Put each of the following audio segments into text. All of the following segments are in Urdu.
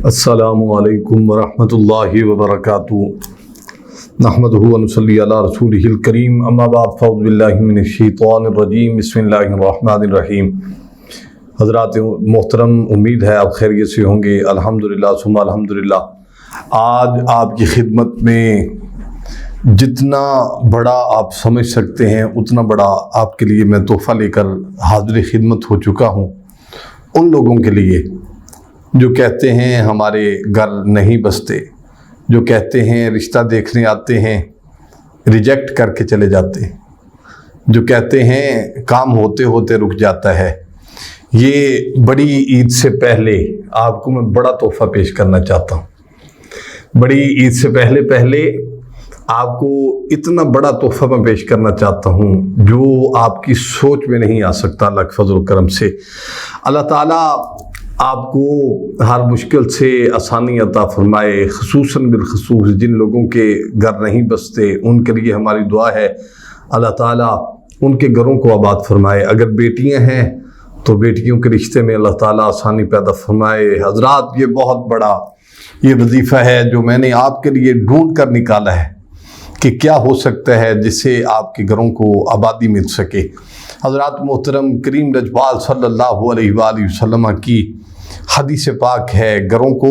السلام علیکم ورحمۃ اللہ وبرکاتہ۔ نحمدہ ونصلی علی رسولہ الکریم، اما بعد فاعوذ باللہ من الشیطان الرجیم، بسم اللہ الرحمن الرحیم۔ حضرات محترم، امید ہے آپ خیریت سے ہوں گے۔ الحمدللہ ثم الحمدللہ۔ آج آپ کی خدمت میں جتنا بڑا آپ سمجھ سکتے ہیں اتنا بڑا آپ کے لیے میں تحفہ لے کر حاضر خدمت ہو چکا ہوں۔ ان لوگوں کے لیے جو کہتے ہیں ہمارے گھر نہیں بستے، جو کہتے ہیں رشتہ دیکھنے آتے ہیں ریجیکٹ کر کے چلے جاتے ہیں، جو کہتے ہیں کام ہوتے ہوتے رک جاتا ہے، یہ بڑی عید سے پہلے آپ کو میں بڑا تحفہ پیش کرنا چاہتا ہوں۔ بڑی عید سے پہلے آپ کو اتنا بڑا تحفہ میں پیش کرنا چاہتا ہوں جو آپ کی سوچ میں نہیں آ سکتا۔ اللہ کے فضل و کرم سے اللہ تعالیٰ آپ کو ہر مشکل سے آسانی عطا فرمائے، خصوصاً بالخصوص جن لوگوں کے گھر نہیں بستے ان کے لیے ہماری دعا ہے اللہ تعالیٰ ان کے گھروں کو آباد فرمائے۔ اگر بیٹیاں ہیں تو بیٹیوں کے رشتے میں اللہ تعالیٰ آسانی پیدا فرمائے۔ حضرات، یہ بہت بڑا یہ وظیفہ ہے جو میں نے آپ کے لیے ڈھونڈ کر نکالا ہے کہ کیا ہو سکتا ہے جس سے آپ کے گھروں کو آبادی مل سکے۔ حضرات محترم، کریم رجبال صلی اللہ علیہ وآلہ وسلم کی حدیث پاک ہے، گھروں کو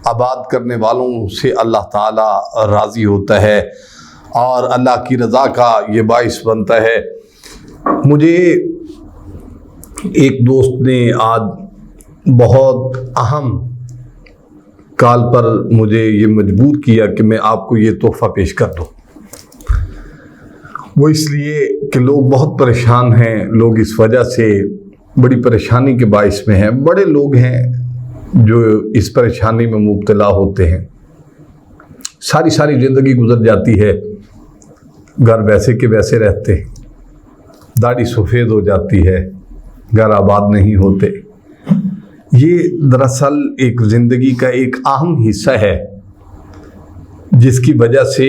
آباد کرنے والوں سے اللہ تعالیٰ راضی ہوتا ہے اور اللہ کی رضا کا یہ باعث بنتا ہے۔ مجھے ایک دوست نے آج بہت اہم کال پر مجھے یہ مجبور کیا کہ میں آپ کو یہ تحفہ پیش کر دوں۔ وہ اس لیے کہ لوگ بہت پریشان ہیں، لوگ اس وجہ سے بڑی پریشانی کے باعث میں ہیں۔ بڑے لوگ ہیں جو اس پریشانی میں مبتلا ہوتے ہیں، ساری زندگی گزر جاتی ہے، گھر ویسے کے ویسے رہتے، داڑھی سفید ہو جاتی ہے، گھر آباد نہیں ہوتے۔ یہ دراصل ایک زندگی کا ایک اہم حصہ ہے جس کی وجہ سے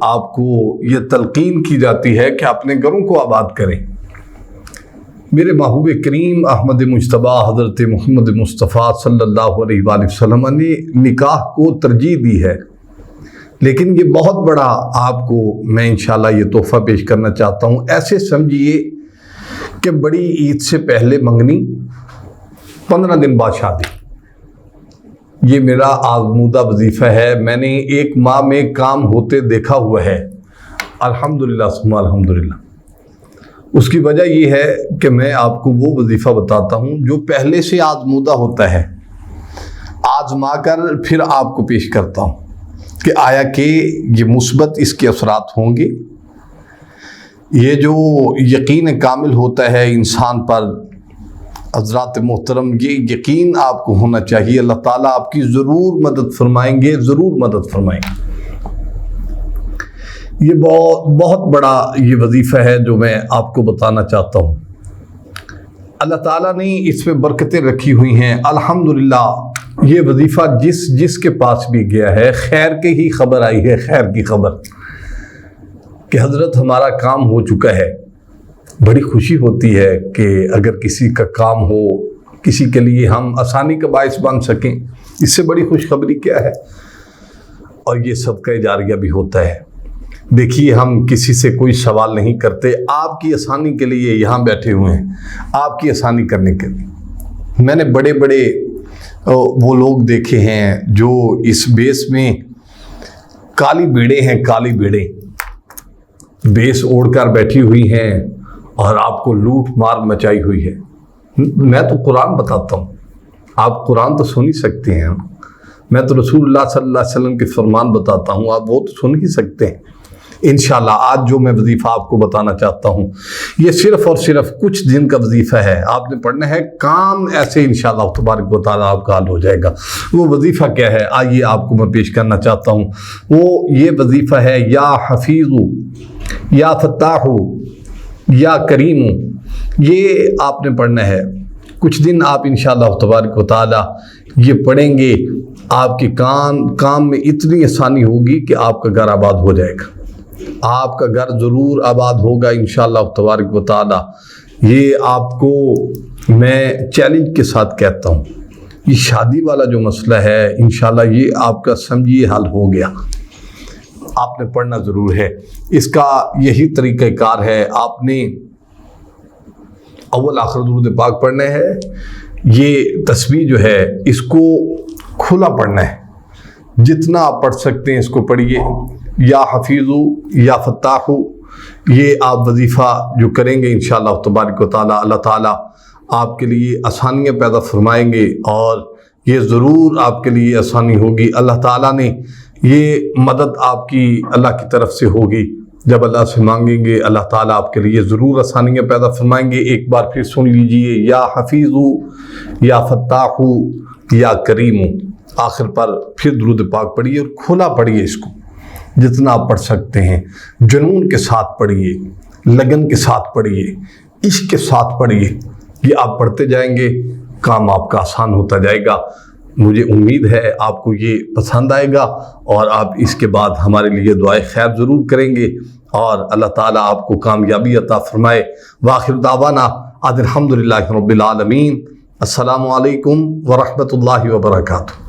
آپ کو یہ تلقین کی جاتی ہے کہ اپنے گھروں کو آباد کریں۔ میرے محبوب کریم احمد مجتبیٰ حضرت محمد مصطفیٰ صلی اللہ علیہ وآلہ وسلم نے نکاح کو ترجیح دی ہے، لیکن یہ بہت بڑا آپ کو میں انشاءاللہ یہ تحفہ پیش کرنا چاہتا ہوں۔ ایسے سمجھیے کہ بڑی عید سے پہلے منگنی، 15 دن بعد شادی۔ یہ میرا آزمودہ وظیفہ ہے، میں نے 1 ماہ میں کام ہوتے دیکھا ہوا ہے، الحمدللہ ثم الحمدللہ۔ اس کی وجہ یہ ہے کہ میں آپ کو وہ وظیفہ بتاتا ہوں جو پہلے سے آزمودہ ہوتا ہے، آزما کر پھر آپ کو پیش کرتا ہوں کہ آیا کہ یہ مثبت اس کے اثرات ہوں گے۔ یہ جو یقین کامل ہوتا ہے انسان پر، حضرات محترم، یہ یقین آپ کو ہونا چاہیے اللہ تعالیٰ آپ کی ضرور مدد فرمائیں گے، ضرور مدد فرمائیں گے۔ یہ بہت بڑا یہ وظیفہ ہے جو میں آپ کو بتانا چاہتا ہوں۔ اللہ تعالیٰ نے اس میں برکتیں رکھی ہوئی ہیں الحمدللہ۔ یہ وظیفہ جس کے پاس بھی گیا ہے خیر کی ہی خبر آئی ہے، خیر کی خبر کہ حضرت ہمارا کام ہو چکا ہے۔ بڑی خوشی ہوتی ہے کہ اگر کسی کا کام ہو، کسی کے لیے ہم آسانی کا باعث بن سکیں، اس سے بڑی خوشخبری کیا ہے۔ اور یہ صدقہ جاریہ بھی ہوتا ہے۔ دیکھیے، ہم کسی سے کوئی سوال نہیں کرتے، آپ کی آسانی کے لیے یہاں بیٹھے ہوئے ہیں، آپ کی آسانی کرنے کے لیے۔ میں نے بڑے وہ لوگ دیکھے ہیں جو اس بیس میں کالی بیڑے ہیں، کالی بیڑے بیس اوڑھ کر بیٹھی ہوئی ہیں اور آپ کو لوٹ مار مچائی ہوئی ہے۔ میں تو قرآن بتاتا ہوں، آپ قرآن تو سن ہی سکتے ہیں، میں تو رسول اللہ صلی اللہ علیہ وسلم کے فرمان بتاتا ہوں، آپ وہ تو سن ہی سکتے ہیں۔ انشاءاللہ آج جو میں وظیفہ آپ کو بتانا چاہتا ہوں یہ صرف اور صرف کچھ دن کا وظیفہ ہے، آپ نے پڑھنا ہے، کام ایسے انشاءاللہ تبارک و تعالیٰ آپ کا حل ہو جائے گا۔ وہ وظیفہ کیا ہے آئیے آپ کو میں پیش کرنا چاہتا ہوں۔ وہ یہ وظیفہ ہے یا حفیظ، یا فتاح، یا کریم۔ یہ آپ نے پڑھنا ہے، کچھ دن آپ انشاءاللہ تبارک و تعالیٰ یہ پڑھیں گے، آپ کے کام میں اتنی آسانی ہوگی کہ آپ کا گھر آباد ہو جائے گا، آپ کا گھر ضرور آباد ہوگا انشاءاللہ تبارک و تعالیٰ۔ یہ آپ کو میں چیلنج کے ساتھ کہتا ہوں، یہ شادی والا جو مسئلہ ہے انشاءاللہ یہ آپ کا سمجھیے حل ہو گیا، آپ نے پڑھنا ضرور ہے۔ اس کا یہی طریقہ کار ہے، آپ نے اول آخر درود پاک پڑھنا ہے، یہ تسبیح جو ہے اس کو کھلا پڑھنا ہے، جتنا آپ پڑھ سکتے ہیں اس کو پڑھیے۔ یا حفیظو یا فتاحو، یہ آپ وظیفہ جو کریں گے انشاءاللہ تبارک و تعالیٰ، اللہ تعالیٰ آپ کے لیے آسانیاں پیدا فرمائیں گے، اور یہ ضرور آپ کے لیے آسانی ہوگی۔ اللہ تعالیٰ نے یہ مدد آپ کی اللہ کی طرف سے ہوگی، جب اللہ سے مانگیں گے اللہ تعالیٰ آپ کے لیے ضرور آسانیاں پیدا فرمائیں گے۔ ایک بار پھر سن لیجئے، یا حفیظو یا فتاحو یا کریمو، آخر پر پھر درود پاک پڑھیے اور کھلا پڑھیے، اس کو جتنا آپ پڑھ سکتے ہیں، جنون کے ساتھ پڑھیے، لگن کے ساتھ پڑھیے، عشق کے ساتھ پڑھیے۔ یہ آپ پڑھتے جائیں گے، کام آپ کا آسان ہوتا جائے گا۔ مجھے امید ہے آپ کو یہ پسند آئے گا، اور آپ اس کے بعد ہمارے لیے دعائے خیر ضرور کریں گے، اور اللہ تعالیٰ آپ کو کامیابی عطا فرمائے۔ وآخر دعوانا الحمدللہ رب العالمین۔ السلام علیکم ورحمۃ اللہ وبرکاتہ۔